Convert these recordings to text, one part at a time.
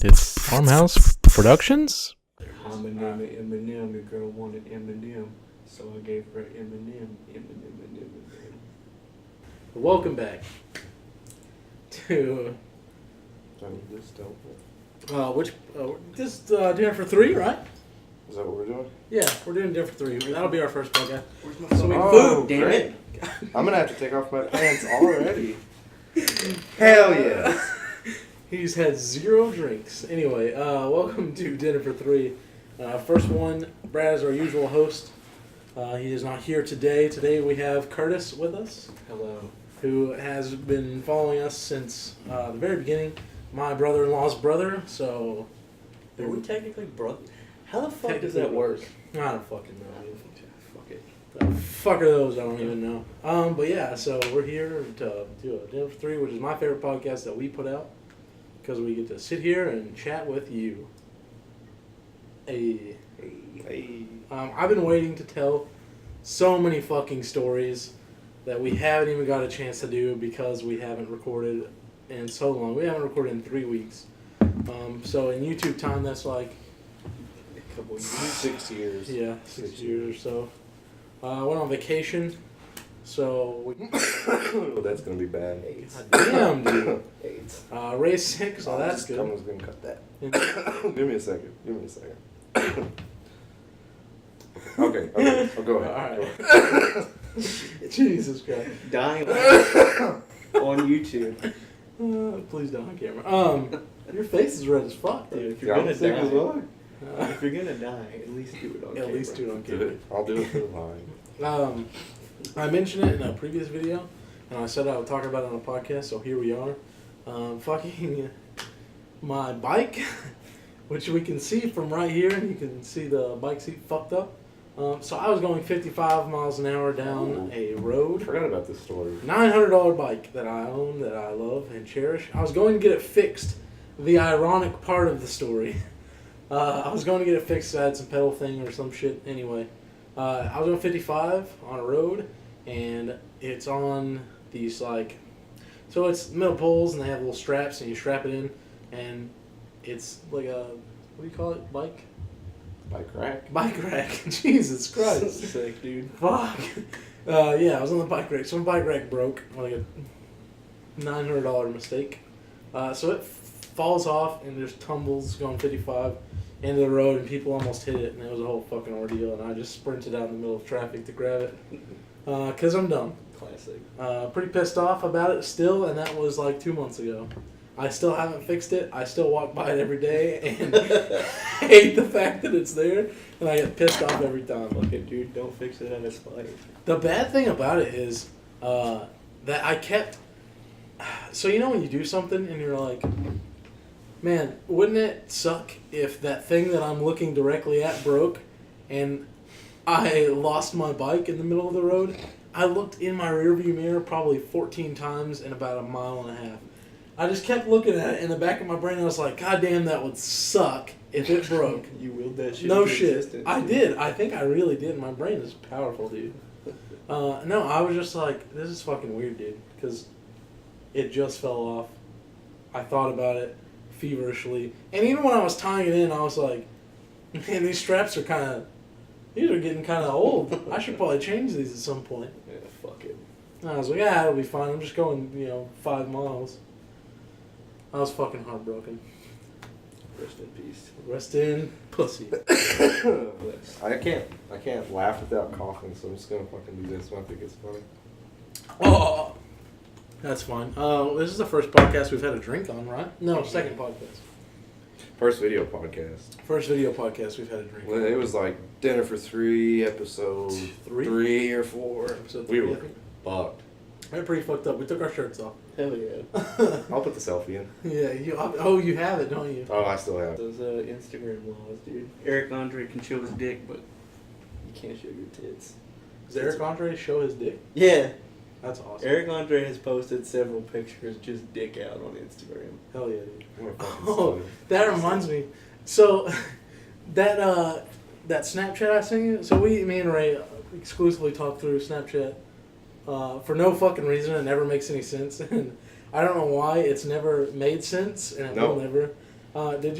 It's Farmhouse Productions. Eminem, the girl wanted Eminem, so I gave her Eminem. Welcome back to Dinner for Three, right? Is that what we're doing? Yeah, we're doing Dinner for Three. That'll be our first podcast. Where's my food, damn great. it? I'm gonna have to take off my pants already. Hell yeah! He's had 0 drinks. Anyway, welcome to Dinner for Three. First one, Brad is our usual host. He is not here today. Today we have Curtis with us. Hello. Who has been following us since the very beginning. My brother-in-law's brother, so... Are we technically brothers? How the fuck does that work? I don't fucking know. Fuck it. The fuck are those? I don't even know. But yeah, so we're here to do a Dinner for Three, which is my favorite podcast that we put out. Because we get to sit here and chat with you. Hey. I've been waiting to tell so many fucking stories that we haven't even got a chance to do because we haven't recorded in so long. We haven't recorded in 3 weeks. So in YouTube time, that's like A couple years. 6 years. yeah, 6 years or so. Went on vacation, so we. Oh, that's gonna be bad. Damn, dude. AIDS. Race 6, so that's good. Someone's gonna cut that. Give me a second. Okay, I'll go ahead. Alright. Jesus Christ. Dying on YouTube. Please don't on camera. Your face is red as fuck, dude. If you're I'm gonna sick die, as well. if you're gonna die, at least do it on camera. At least do it on Do camera. it. I'll do it for the line. I mentioned it in a previous video, and I said I would talk about it on a podcast, so here we are. Fucking my bike, which we can see from right here, and you can see the bike seat fucked up. So I was going 55 miles an hour down a I road. forgot about this story. $900 bike that I own, that I love and cherish. I was going to get it fixed. The ironic part of the story. I was going to get it fixed. I had some pedal thing or some shit. Anyway, I was on 55 on a road, and it's on these like, so it's metal poles and they have little straps and you strap it in, and it's like a, what do you call it? Bike rack. Jesus Christ. Sick, dude. Fuck. Yeah, I was on the bike rack. So my bike rack broke. Like a $900 mistake. So it falls off and just tumbles going 55 into the road, and people almost hit it, and it was a whole fucking ordeal, and I just sprinted out in the middle of traffic to grab it. Because I'm dumb. Classic. Pretty pissed off about it still, and that was like 2 months ago. I still haven't fixed it. I still walk by it every day and hate the fact that it's there, and I get pissed off every time. Okay, dude, don't fix it out of spite. The bad thing about it is that I kept... So you know when you do something and you're like, man, wouldn't it suck if that thing that I'm looking directly at broke and I lost my bike in the middle of the road? I looked in my rearview mirror probably 14 times in about a mile and a half. I just kept looking at it in the back of my brain. I was like, God damn, that would suck if it broke. You willed that shit No into shit. existence. I did. I think I really did. My brain is powerful, dude. No, I was just like, this is fucking weird, dude. Because it just fell off. I thought about it feverishly. And even when I was tying it in, I was like, man, these straps are these are getting kind of old. I should probably change these at some point. Yeah, fuck it. And I was like, yeah, it'll be fine. I'm just going, 5 miles. I was fucking heartbroken. Rest in peace. Rest in pussy. I can't laugh without coughing, so I'm just gonna fucking do this one. I think it's funny. Oh, that's fine. This is the first podcast we've had a drink on, right? No, second podcast. First video podcast. First video podcast we've had a drink. Well, it was like Dinner for Three, episode 3 or 4. Episode We 3, were I think. fucked. We were pretty fucked up. We took our shirts off. Hell yeah. I'll put the selfie in. Yeah, you have it, don't you? Oh, I still have it. Those Instagram laws, dude. Eric Andre can show his dick, but you can't show your tits. Does Eric Andre show his dick? Yeah. That's awesome. Eric Andre has posted several pictures just dick out on Instagram. Hell yeah, dude. What a fucking Oh, son. that reminds me. So, that Snapchat I sent you. So me and Ray exclusively talk through Snapchat for no fucking reason. It never makes any sense, and I don't know why. It's never made sense, and it will never. Did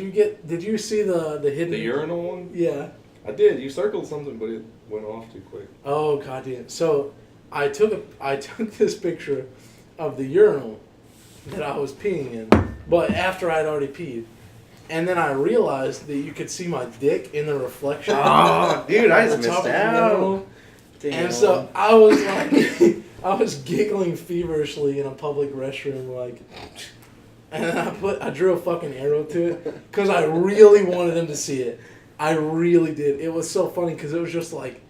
you see the hidden... The urinal one? Yeah. I did. You circled something, but it went off too quick. Oh, goddamn. So, I took this picture of the urinal that I was peeing in, but after I'd already peed. And then I realized that you could see my dick in the reflection. Oh, dude, I at just the top missed of the out. urinal. Damn. And so I was like, I was giggling feverishly in a public restroom, like, and I drew a fucking arrow to it because I really wanted him to see it. I really did. It was so funny because it was just like,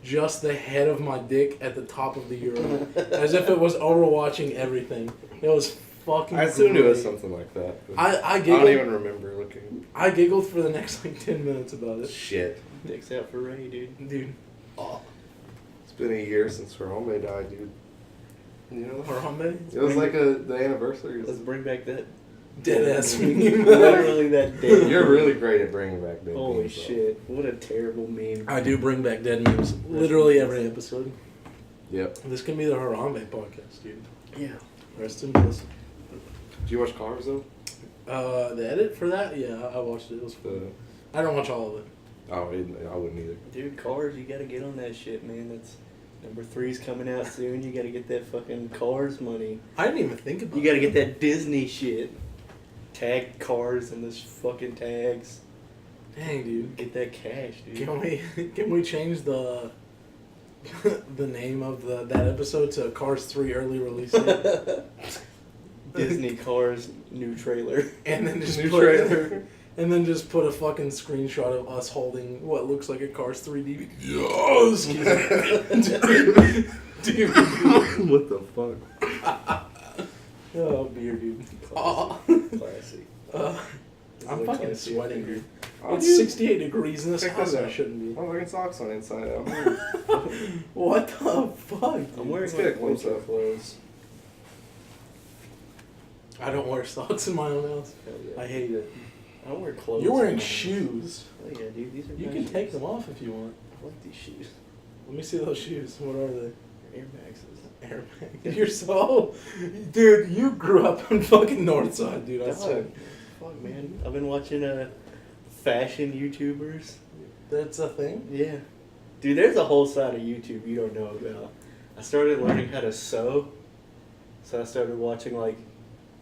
just the head of my dick at the top of the urinal, as if it was overwatching everything. It was fucking. I assumed it was great. something like that. But I I giggled. don't even remember looking. I giggled for the next like 10 minutes about it. Shit. Dick's out for Ray, dude. Dude. Oh. It's been a year since Harambe died, dude. You know? Harambe? It was like the anniversary. Let's bring back that. Dead ass meme. Literally that dead. You're really great at bringing back dead Holy memes, though. shit! What a terrible meme. I do bring back dead memes literally every episode. Yep. This can be the Harambe podcast, dude. Yeah. Rest in peace. Did you watch Cars though? The edit for that? Yeah, I watched it. It was fun. I don't watch all of it. Oh, I wouldn't either. Dude, Cars, you gotta get on that shit, man. That's number 3's coming out soon. You gotta get that fucking Cars money. I didn't even think about it. You gotta get that Disney shit. Tag Cars in this fucking tags. Dang, dude. Get that cash, dude. Can we change the the name of that episode to Cars 3 early release date? Disney Cars new trailer. And then just New put trailer. And then just put a fucking screenshot of us holding what looks like a Cars 3 DVD. Yes! Dude. What the fuck? Oh, beer, dude. Classy. I'm fucking sweating, dude. Oh, It's dude. 68 degrees in this Check house. this I out. shouldn't be. I'm wearing socks on inside out. What the fuck? I'm dude? wearing Let's get a my close winter up. clothes. I don't wear socks in my own house. Hell yeah. I hate it. I don't wear clothes. You're wearing in my house. shoes. Oh yeah, dude, these are You nice can take shoes. them off if you want. I like these shoes. Let me see those shoes. What are they? Air Maxes. Airbag. You're so... Dude, you grew up in fucking Northside, dude. I Dog, swear. fuck, man. I've been watching fashion YouTubers. That's a thing? Yeah. Dude, there's a whole side of YouTube you don't know about. I started learning how to sew. So I started watching, like,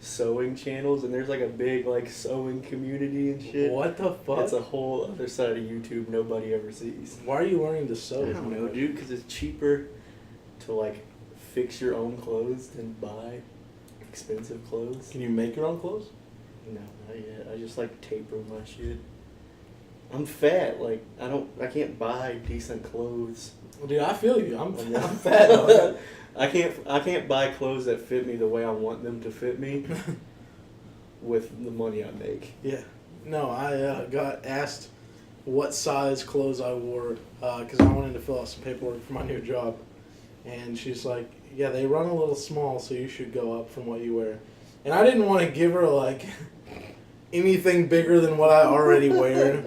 sewing channels, and there's, like, a big, like, sewing community and shit. What the fuck? That's a whole other side of YouTube nobody ever sees. Why are you learning to sew? I don't know, dude, because it's cheaper to, like, fix your own clothes than buy expensive clothes. Can you make your own clothes? No, not yet. I just like taper my shit. I'm fat. Like I can't buy decent clothes. Dude, I feel you. I'm fat. I can't buy clothes that fit me the way I want them to fit me with the money I make. Yeah. No, I got asked what size clothes I wore because I wanted to fill out some paperwork for my new job. And she's like, yeah, they run a little small, so you should go up from what you wear. And I didn't want to give her, like, anything bigger than what I already wear.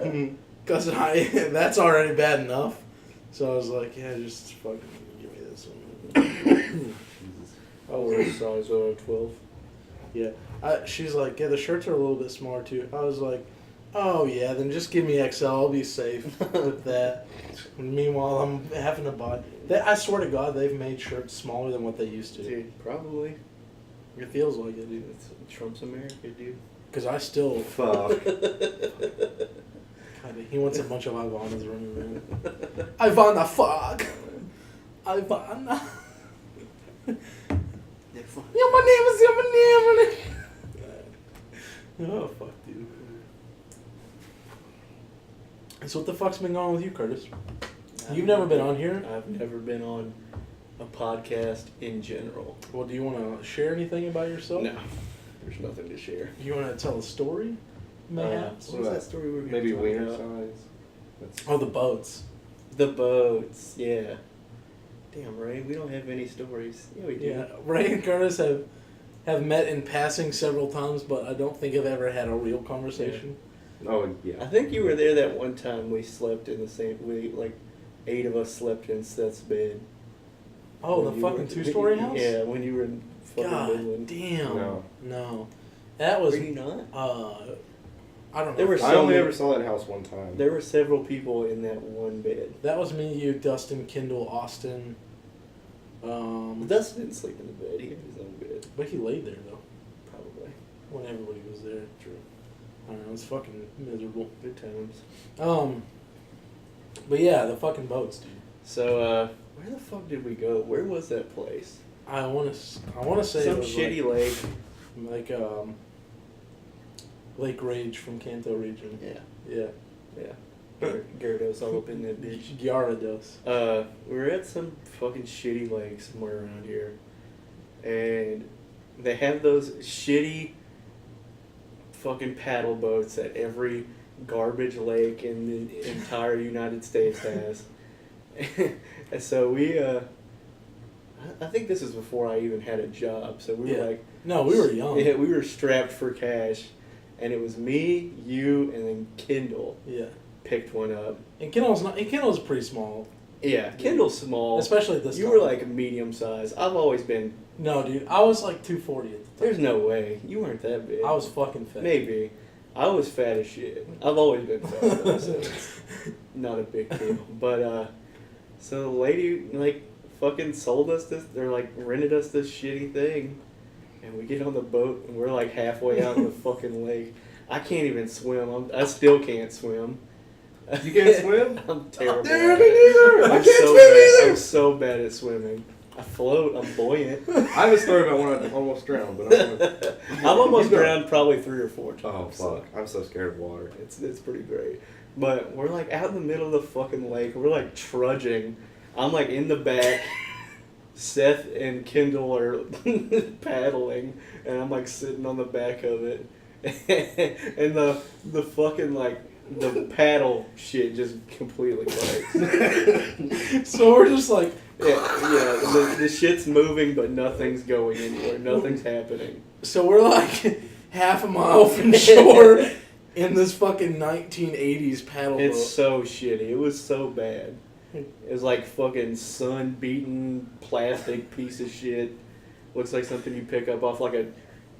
Because that's already bad enough. So I was like, yeah, just fucking give me this one. I wear a size 12. Yeah. She's like, yeah, the shirts are a little bit smaller, too. I was like, oh, yeah, then just give me XL. I'll be safe with that. And meanwhile, I'm having to buy... I swear to God, they've made shirts smaller than what they used to. Dude, probably. It feels like it, dude. It's Trump's America, dude. Because I still... Fuck. God, he wants a bunch of Ivanas running around. Ivana, fuck! Ivana. Yeah, my name is Oh, fuck, dude. So what the fuck's been going on with you, Curtis? You've never been on here? I've never been on a podcast in general. Well, do you want to share anything about yourself? No, there's nothing to share. Do you want to tell a story? Mayhaps? What was that story we were Maybe talking wiener about? size. That's Oh, the boats. The boats, yeah. Damn, Ray, we don't have any stories. Yeah, we do. Yeah, Ray and Curtis have met in passing several times, but I don't think have ever had a real conversation. Oh I yeah. think you were there that one time we slept in the same. Like 8 of us slept in Seth's bed. Oh, When the you fucking were- two-story house? Yeah, when you were in fucking God Midland. damn. No. No. That was... Were you not? I don't know. There were I only ever saw that house one time. There were several people in that one bed. That was me, you, Dustin, Kendall, Austin. Dustin didn't sleep in the bed. He had his own bed. But he laid there, though, Probably. when everybody was there. True. I don't know, it was fucking miserable. Good times. But yeah, the fucking boats, dude. So, where the fuck did we go? Where was that place? I want to say Some it was shitty lake. like Lake Rage from Kanto region. Yeah. Yeah. Gyarados all up in that bitch. Gyarados. We were at some fucking shitty lake somewhere around here. And they have those shitty fucking paddle boats that every garbage lake in the entire United States has. And so we, I think this is before I even had a job. So we were like... No, we were young. Yeah, we were strapped for cash. And it was me, you, and then Kendall. Yeah. Picked one up. And Kendall's pretty small. Yeah, Kendall's small. Especially at this You time. were like medium size. I've always been... No, dude. I was like 240 at the time. There's no way. You weren't that big. I was fucking fat. Maybe. I was fat as shit. I've always been fat, though, so it's not a big deal. But, so the lady, like, fucking sold us this, or, like, rented us this shitty thing. And we get on the boat, and we're, like, halfway out in the fucking lake. I can't even swim. I still can't swim. You can't swim? I'm terrible. Dude, me neither. I can't swim either. I'm so bad at swimming. I float. I'm buoyant. I have a story about when I almost drowned, but I've almost drowned probably 3 or 4 times. Oh fuck! I'm so scared of water. It's pretty great. But we're like out in the middle of the fucking lake. We're like trudging. I'm like in the back. Seth and Kendall are paddling, and I'm like sitting on the back of it. And the fucking like the paddle shit just completely breaks. So we're just like, the shit's moving, but nothing's going anywhere. Nothing's happening. so we're like half a mile from shore in this fucking 1980s paddle It's boat. so shitty. It was so bad. It was like fucking sun-beaten plastic piece of shit. Looks like something you pick up off like a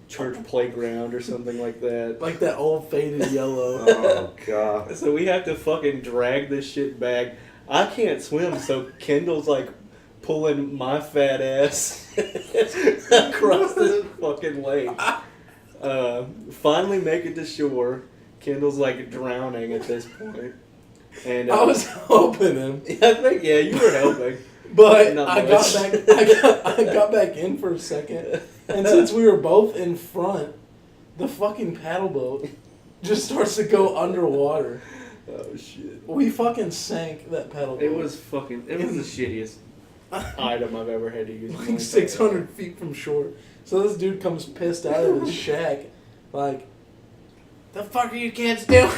church playground or something like that. Like that old faded yellow. Oh god! So we have to fucking drag this shit back. I can't swim, so Kendall's like pulling my fat ass across this fucking lake. Finally make it to shore. Kendall's like drowning at this point. And I was helping him. I think you were helping. But Not I much. got back in for a second, and since we were both in front, the fucking paddle boat just starts to go underwater. Oh shit! We fucking sank that paddle boat. It was the shittiest item I've ever had to use. like 600 feet from shore. So this dude comes pissed out of his shack, like, the fuck are you kids doing?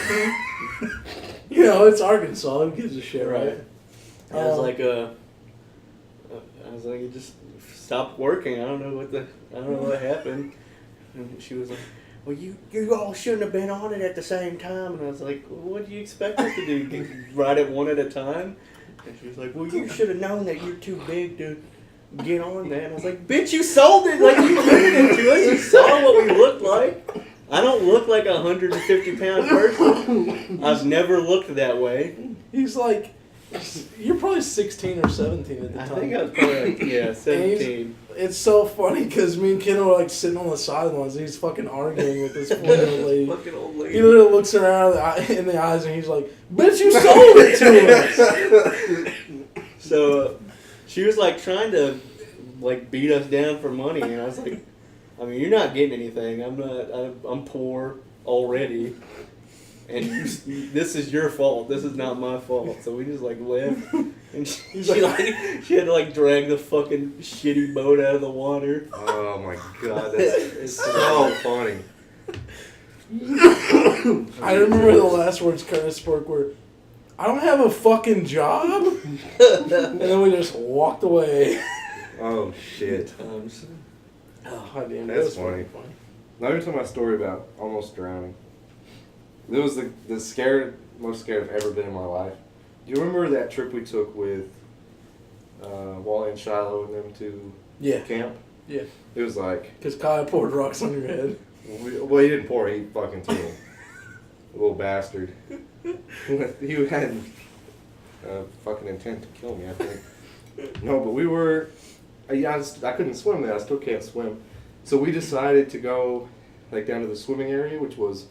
You know, it's Arkansas. Who gives a shit, right? I was like, it just stopped working. I don't know what happened. And she was like, well, you all shouldn't have been on it at the same time. And I was like, well, what do you expect us to do? Ride it one at a time? And she was like, well, you should have known that you're too big to get on that. And I was like, bitch, you sold it. Like, you gave it to us. You saw what we looked like. I don't look like a 150-pound person. I've never looked that way. He's like, you're probably 16 or 17 at the time. I think I was probably like, 17. It's so funny because me and Kendall are like sitting on the sidelines and he's fucking arguing with this poor old lady. Fucking old lady. He literally looks around in the eyes and he's like, bitch, you sold it to us. So she was like trying to like beat us down for money, and I was like, I mean, you're not getting anything. I'm poor already, and this is your fault. This is not my fault. So we just like left, and she had to like drag the fucking shitty boat out of the water. Oh my god, that's so funny. I remember the last words Curtis spoke were, I don't have a fucking job. And then we just walked away. Oh shit. Oh, damn, That's funny. Now you're telling my story about almost drowning. It was the most scared I've ever been in my life. Do you remember that trip we took with Wally and Shiloh and them to camp? Yeah. It was like... Because Kyle poured rocks on your head. Well, he didn't pour, he fucking threw them. little bastard. He had fucking intent to kill me, I think. No, but we were. I couldn't swim then. I still can't swim. So we decided to go like down to the swimming area, which was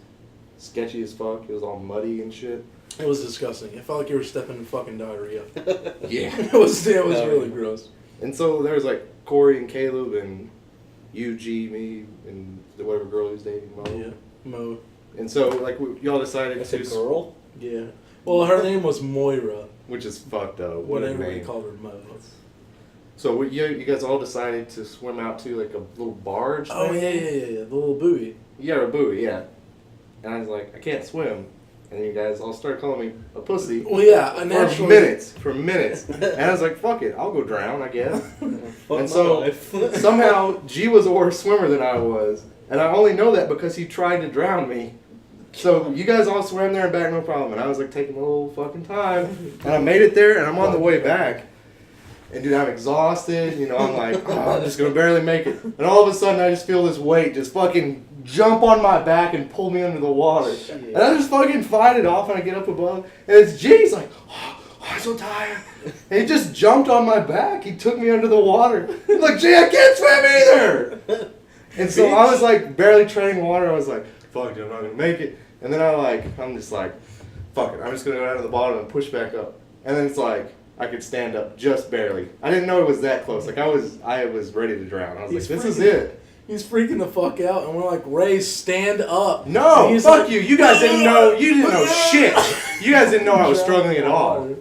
sketchy as fuck. It was all muddy and shit. It was disgusting. It felt like you were stepping in fucking diarrhea. Yeah. It was really gross. And so there was like Corey and Caleb and you, G, me, and the whatever girl he was dating, Mo. Yeah, Mo. And so like y'all decided That's a to, girl? Yeah. Well, her name was Moira. which is fucked up. Whatever we name. called her, Mo. So you guys all decided to swim out to like a little barge. Oh thing? yeah. The little buoy. Yeah, a buoy, yeah. And I was like, I can't swim. And you guys all started calling me a pussy. Well, yeah, For minutes. And I was like, fuck it, I'll go drown, I guess. Fuck And so my life. somehow G was a worse swimmer than I was. And I only know that because he tried to drown me. So you guys all swam there and back, no problem. And I was like taking a little fucking time. And I made it there and I'm on the way back. And dude, I'm exhausted. You know, I'm like, I'm just going to barely make it. And all of a sudden I just feel this weight just fucking jump on my back and pull me under the water. Shit. And I just fucking fight it off and I get up above. And it's G. He's like, I'm so tired. And he just jumped on my back. He took me under the water. He's like, G, I can't swim either. And so I was like barely treading water. I was like, fuck, dude, I'm not going to make it. And then I'm just like, fuck it. I'm just going to go down to the bottom and push back up. And then it's like, I could stand up just barely. I didn't know it was that close. Like I was ready to drown. I was like, this is it. He's freaking the fuck out, and we're like, Ray, stand up. No, And fuck like, you. You guys didn't know. You didn't know shit. You guys didn't know I was struggling at all.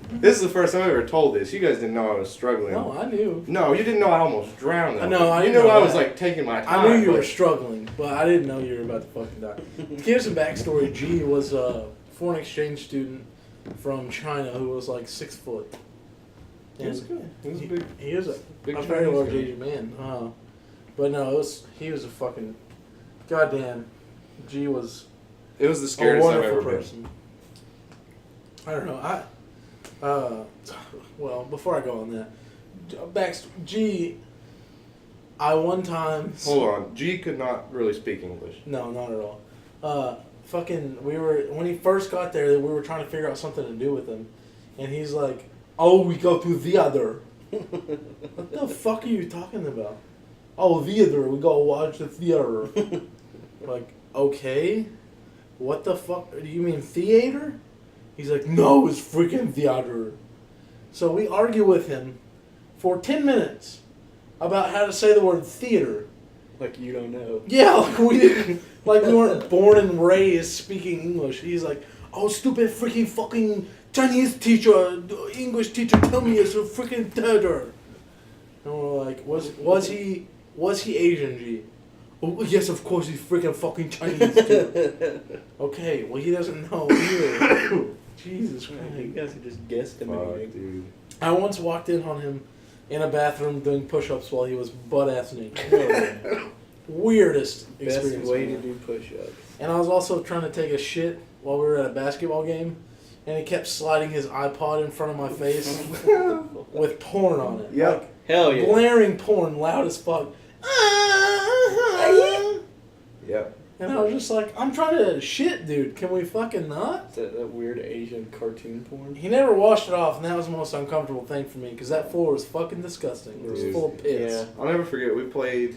This is the first time I ever told this. You guys didn't know I was struggling. No, I knew. No, you didn't know I almost drowned. Though. No, I you didn't knew know I was that. like taking my time. I knew you but- were struggling, but I didn't know you were about to fucking die. To give some backstory, G was a foreign exchange student from China who was like 6 foot. He was good. He was a big. He was a Big very Chinese large guy. Asian man. But no, he was a fucking goddamn. G was It was the a scariest I've wonderful ever been. person. I don't know. Well, before I go on that, G. I one time. Hold on. G could not really speak English. No, not at all. When he first got there, we were trying to figure out something to do with him, and he's like, "Oh, we go to the other." What the fuck are you talking about? Oh, theater. We go watch the theater. Like, okay, what the fuck? Do you mean theater? He's like, no, it's freaking theater. So we argue with him for 10 minutes about how to say the word theater. Like you don't know. Yeah, like we weren't born and raised speaking English. He's like, oh, stupid freaking fucking Chinese teacher, English teacher, tell me it's a freaking theater. And we're like, was he Asian, G? Oh, yes, of course he's freaking fucking Chinese, dude. Okay, well he doesn't know either. Jesus You Christ. guys are just guesstimating. Fuck, dude. I once walked in on him in a bathroom doing push-ups while he was butt-ass naked. Weirdest Best experience. way of my to life. do push-ups. And I was also trying to take a shit while we were at a basketball game, and he kept sliding his iPod in front of my face with porn on it. Yep. Like, Hell yeah. blaring porn, loud as fuck. Yep. And I was just like, I'm trying to shit, dude. Can we fucking not? That weird Asian cartoon porn. He never washed it off, and that was the most uncomfortable thing for me, because that floor was fucking disgusting. It was Dude. full of pits. Yeah. I'll never forget. We played.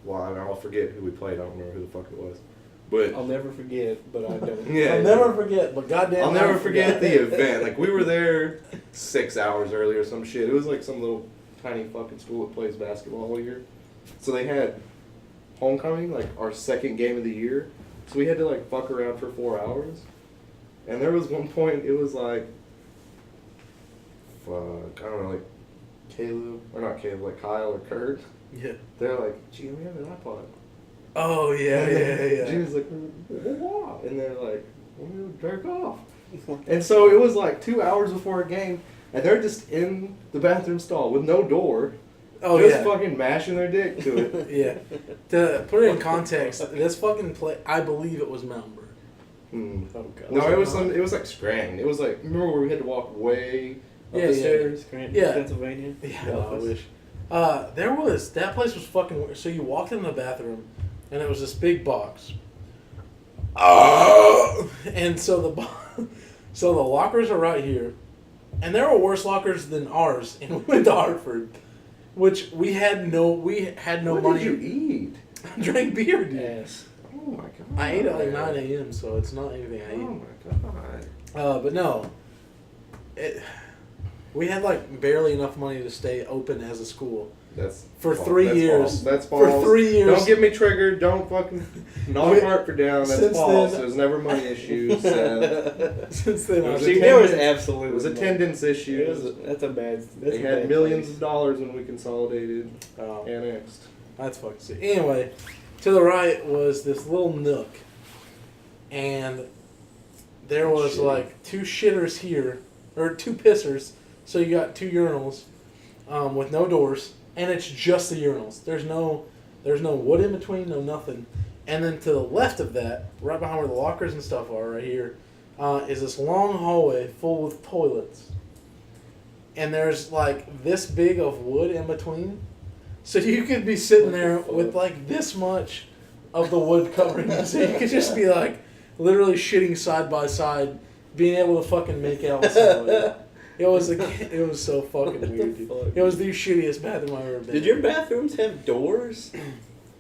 Well, I'll forget who we played. I don't remember who the fuck it was. But I'll never forget, but I don't. yeah, I'll never forget, but goddamn, I'll never I forget the event. Like we were there 6 hours early or some shit. It was like some little tiny fucking school that plays basketball all year. So they had homecoming, like our second game of the year. So we had to like fuck around for 4 hours. And there was one point it was like, fuck, I don't know, like Caleb or not Caleb, like Kyle or Kurt. Yeah. They're like, gee, we have an iPod. Oh yeah, yeah. Jimmy's like, what? And they're like, we're gonna jerk off. And so it was like 2 hours before a game, and they're just in the bathroom stall with no door, Oh just yeah. fucking mashing their dick to it. Yeah. To put it in context, this fucking play, I believe it was Mountain Hmm. Oh god. No, it was like Scranton. It was like, remember where we had to walk way up Yeah, the yeah. stairs? Scranton, Yeah. Pennsylvania. Yeah, Memphis. I wish. That place was fucking weird. So you walked in the bathroom, and it was this big box. And so so the lockers are right here, and there were worse lockers than ours. And we went to Hartford, which we had no What money. did you eat? I drank beer, dude. Yes. Oh my god. I ate at like 9 a.m., so it's not anything I Oh ate. my god. But no, we had like barely enough money to stay open as a school. That's For false. 3 That's years. false. That's For false. 3 years. Don't get me triggered. Don't fucking knock Hartford down. That's Since false. then- There's never money issues. Since then, It was See, there was attendance- absolutely It was no- attendance issues. That's a bad. That's They a had bad millions place. of dollars when we consolidated, Oh, annexed. that's fucking sick. Anyway, to the right was this little nook, and there was Shit. like 2 shitters here, or 2 pissers. So you got 2 urinals, with no doors, and it's just the urinals. There's no wood in between, no nothing. And then to the left of that, right behind where the lockers and stuff are, right here, is this long hallway full with toilets. And there's like this big of wood in between. So you could be sitting there with like this much of the wood covering you. So you could just be like literally shitting side by side, being able to fucking make out with somebody. It was so fucking weird, dude. fuck? It was the shittiest bathroom I've ever been Did in. your bathrooms have doors?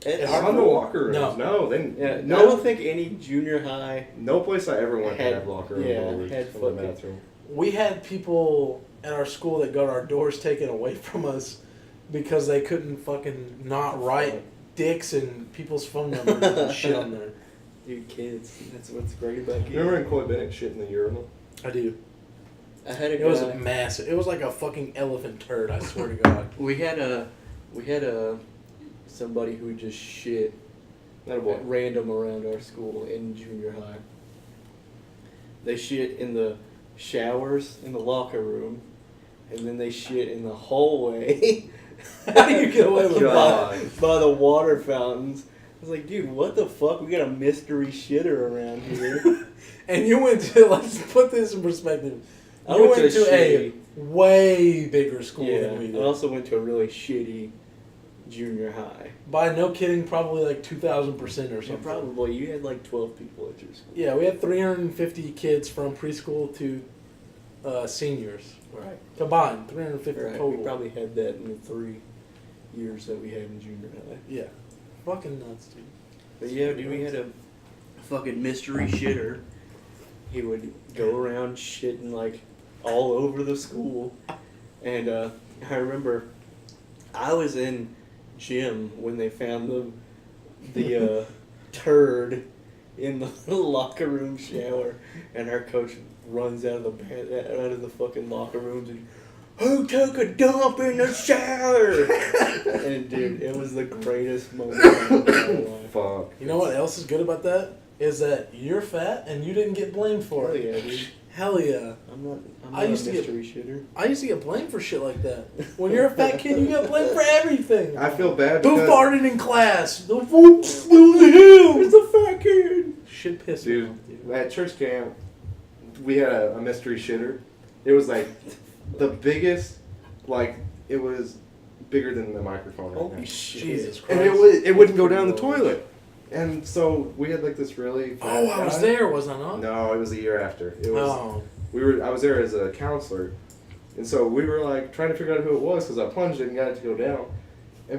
It's On the locker rooms. No, they, Yeah, I no, don't think any junior high. no place I ever went Had- had locker room yeah, doors had for the fucking- bathroom. We had people at our school that got our doors taken away from us because they couldn't fucking not write dicks and people's phone numbers and shit on there. Dude, kids. That's what's great about kids. Remember in Coy Bennett shit in the urinal? I do. I had a It was guy- massive. It was like a fucking elephant turd, I swear to God. We had a somebody who just shit That boy. at random around our school in junior high. They shit in the showers in the locker room, and then they shit in the hallway. How do you get away with God. that? by the water fountains. I was like, dude, what the fuck? We got a mystery shitter around here. And you went to, let's put this in perspective. I You went to went to a shitty- way bigger school yeah, than we I did. also went to a really shitty junior high. By no kidding, probably like 2,000% or Yeah, something. probably. You had like 12 people at your school. Yeah, we had 350 kids from preschool to seniors. Right. Combined, 350 Right. total. We probably had that in the 3 years that we had in junior high. Yeah. Fucking nuts, dude. But yeah, dude, we had a fucking mystery shitter. He would go around shitting like all over the school. And I remember I was in gym when they found the turd in the locker room shower, and our coach runs out of the fucking locker rooms and, who took a dump in the shower? And dude, it was the greatest moment of my life. Fuck. You know what else is good about that? Is that you're fat and you didn't get blamed for Hell it. yeah, dude. Hell yeah. I'm not I used a to get- mystery shitter. I used to get blamed for shit like that. When you're a fat kid, you get blamed for everything. I feel bad Who because farted in class? The whoops, it was him. It's the fat kid. Shit pissed me Dude, off, dude. at church camp, we had a mystery shitter. It was like the biggest, like it was bigger than the microphone. Right Holy now. shit. Jesus Christ. And it wouldn't go down the toilet. And so we had like this really. fat Oh, I was guy. there, was I not? No, it was the year after. It was. Oh. I was there as a counselor, and so we were like trying to figure out who it was because I plunged it and got it to go down,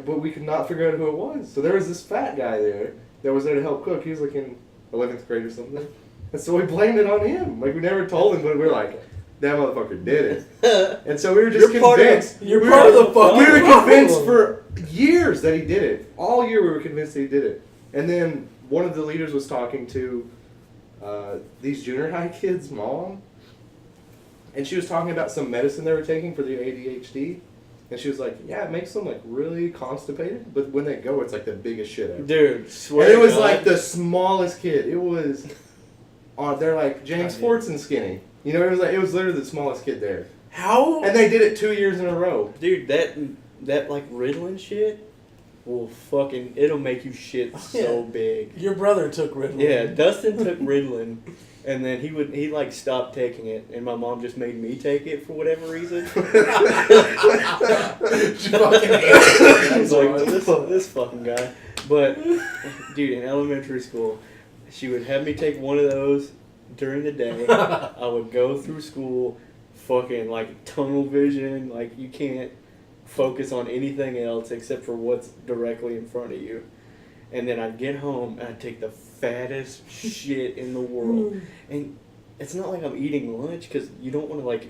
but we could not figure out who it was. So there was this fat guy there that was there to help cook. He was like in 11th grade or something, and so we blamed it on him. Like we never told him, but we were like, that motherfucker did it. And so we were just You're part of- convinced. You're we part were, of the fucking We were convinced problem. for years that he did it. All year we were convinced that he did it. And then one of the leaders was talking to these junior high kids' mom. And she was talking about some medicine they were taking for their ADHD. And she was like, yeah, it makes them like really constipated. But when they go, it's like the biggest shit ever. Dude, swear And it to was God. like the smallest kid. It was, they're like James God, dude. Fortson skinny. You know, it was literally the smallest kid there. How? And they did it 2 years in a row. Dude, that like Ritalin shit will fucking, it'll make you shit so big. Your brother took Ritalin. Yeah, Dustin took Ritalin, and then he like stopped taking it, and my mom just made me take it for whatever reason. She fucking hates I was like, this fucking guy. But dude, in elementary school, She would have me take one of those during the day. I would go through school, fucking like tunnel vision, like you can't focus on anything else except for what's directly in front of you. And then I'd get home and I'd take the fattest shit in the world. And it's not like I'm eating lunch because you don't want to like.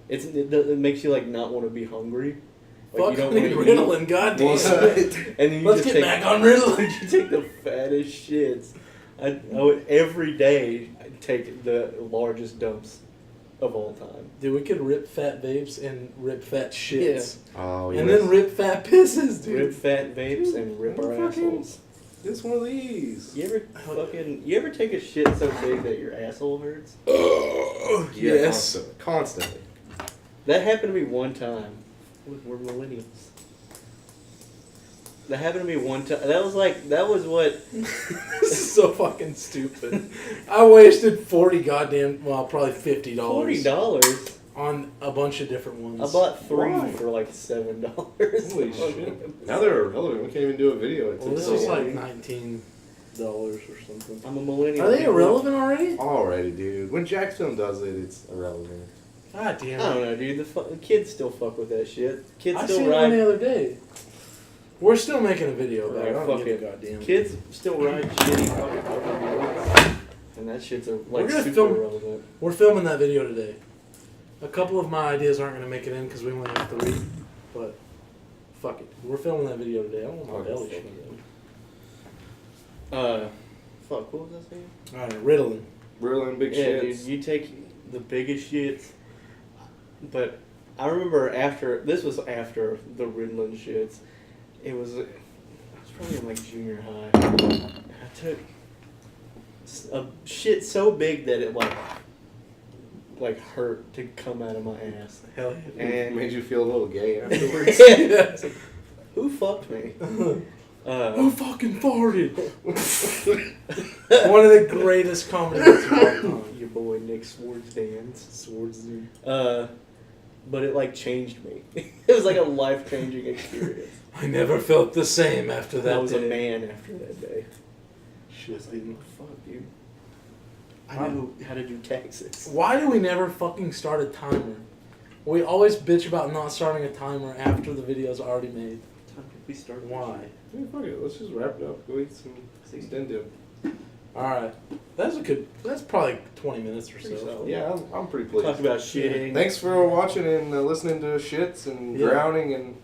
It makes you like not want to be hungry. Like, Fuck Ritalin, goddamn. And then you Let's just get back on Ritalin. You take the fattest shits. I would every day I'd take the largest dumps of all time. Dude, we could rip fat vapes and rip fat shits. Oh, And then rip fat pisses, dude. Rip fat vapes and rip our assholes. It's one of these. You ever take a shit so big that your asshole hurts? Yeah, Yes. Constantly. That happened to me one time. We're millennials. That happened to me one time. That was what. This is so fucking stupid. I wasted probably $50. $40. On a bunch of different ones. I bought 3 Why? for like $7. Holy shit. Now they're irrelevant. We can't even do a video. Well, this is like $19 or something. I'm a millennial. Are they irrelevant already? Already, dude. When Jack's film does it, it's irrelevant. God damn it. I don't know, dude. The kids still fuck with that shit. Kids I still seen one the ride. other day. We're still making a video about it. I don't Fuck give a it. goddamn. Kids still ride shitty fucking automobiles. And that shit's We're gonna super film- irrelevant. We're filming that video today. A couple of my ideas aren't going to make it in because we only have 3. But fuck it. We're filming that video today. I don't want my Okay, belly fuck shaking. Fuck, what was I saying? Alright, Ritalin. Real and big Yeah, shits. dude, you take the biggest shits. But I remember this was after the Ritalin shits. I was probably in like junior high. I took a shit so big that it like hurt to come out of my ass. Hell yeah. It made you feel a little gay afterwards. It's like, who fucked me? Who fucking farted? One of the greatest comedy bits of all time. Your boy Nick Swardsdance. Swords, dude. But it like changed me. It was like a life-changing experience. I never felt the same after that I was day. a man after that day. Shit, dude. Fuck, dude. I knew how to do taxes. Why do we never fucking start a timer? We always bitch about not starting a timer after the video's already made. What time did we start? Why? Yeah, fuck it. Let's just wrap it up. Go eat some extended. Alright. That's probably 20 minutes or so. Yeah, I'm pretty pleased. Talk about shitting. Thanks for watching and listening to shits and Yeah. drowning and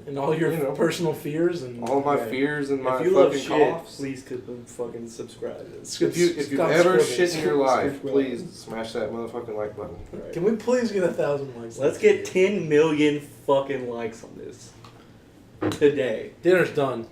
And all your personal fears and all my Yeah. fears and my If you love fucking shit, coughs. please fucking subscribe. If you've Stop ever scribbling. shit in your life, Subscribe. please smash that motherfucking like button. Right. Can we please get 1,000 likes? Let's get 10 million fucking likes on this today. Dinner's done.